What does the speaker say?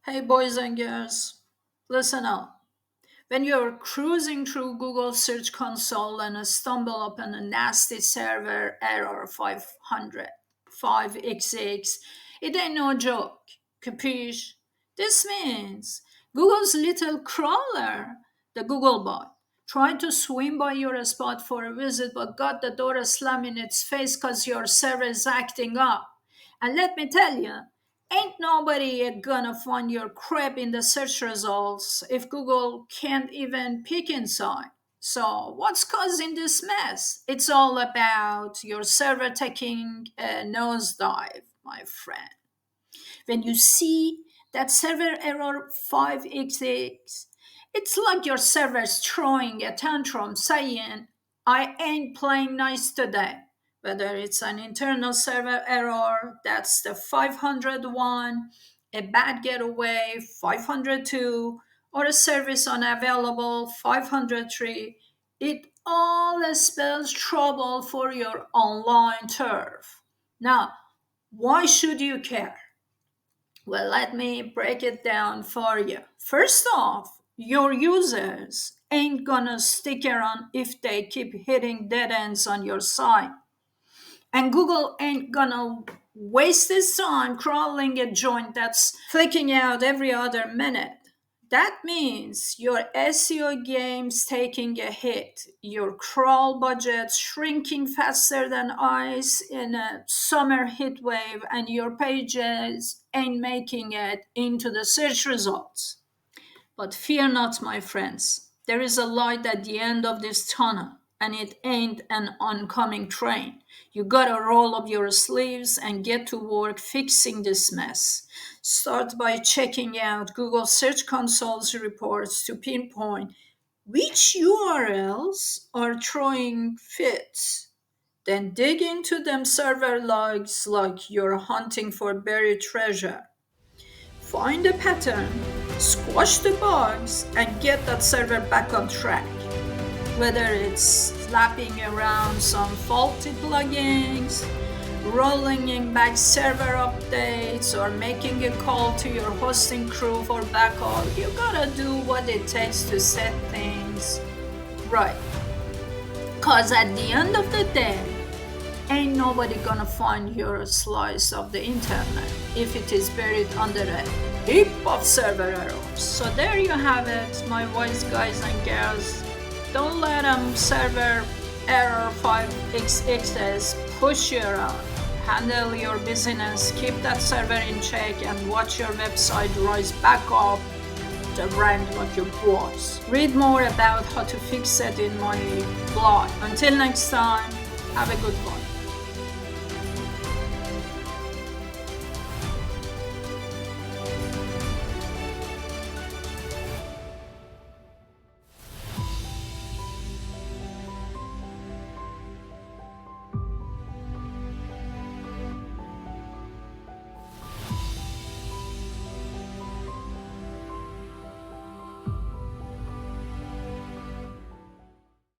Hey, boys and girls, listen up. When you're cruising through Google Search Console and stumble upon a nasty server error 500, 5xx, it ain't no joke. Capiche? This means Google's little crawler, the Google bot, tried to swim by your spot for a visit but got the door slammed in its face because your server is acting up. And let me tell you, ain't nobody gonna find your crap in the search results if Google can't even peek inside. So, what's causing this mess? It's all about your server taking a nosedive, my friend. When you see that server error 5xx, it's like your server's throwing a tantrum saying, I ain't playing nice today. Whether it's an internal server error, that's the 501, a bad getaway, 502, or a service unavailable, 503, it all spells trouble for your online turf. Now, why should you care? Well, let me break it down for you. First off, your users ain't gonna stick around if they keep hitting dead ends on your site. And Google ain't gonna waste its time crawling a joint that's flicking out every other minute. That means your SEO game's taking a hit, your crawl budget shrinking faster than ice in a summer heat wave, and your pages ain't making it into the search results. But fear not, my friends. There is a light at the end of this tunnel, and it ain't an oncoming train. You gotta roll up your sleeves and get to work fixing this mess. Start by checking out Google Search Console's reports to pinpoint which URLs are throwing fits. Then dig into them server logs like you're hunting for buried treasure. Find a pattern, squash the bugs, and get that server back on track. Whether it's slapping around some faulty plugins, rolling in back server updates, or making a call to your hosting crew for backup, you gotta do what it takes to set things right. Cause at the end of the day, ain't nobody gonna find your slice of the internet if it is buried under a heap of server errors. So there you have it, my wise guys and girls. Don't let them server error 5xx's push you around. Handle your business, keep that server in check, and watch your website rise back up the rank like your boss. Read more about how to fix it in my blog. Until next time, have a good one.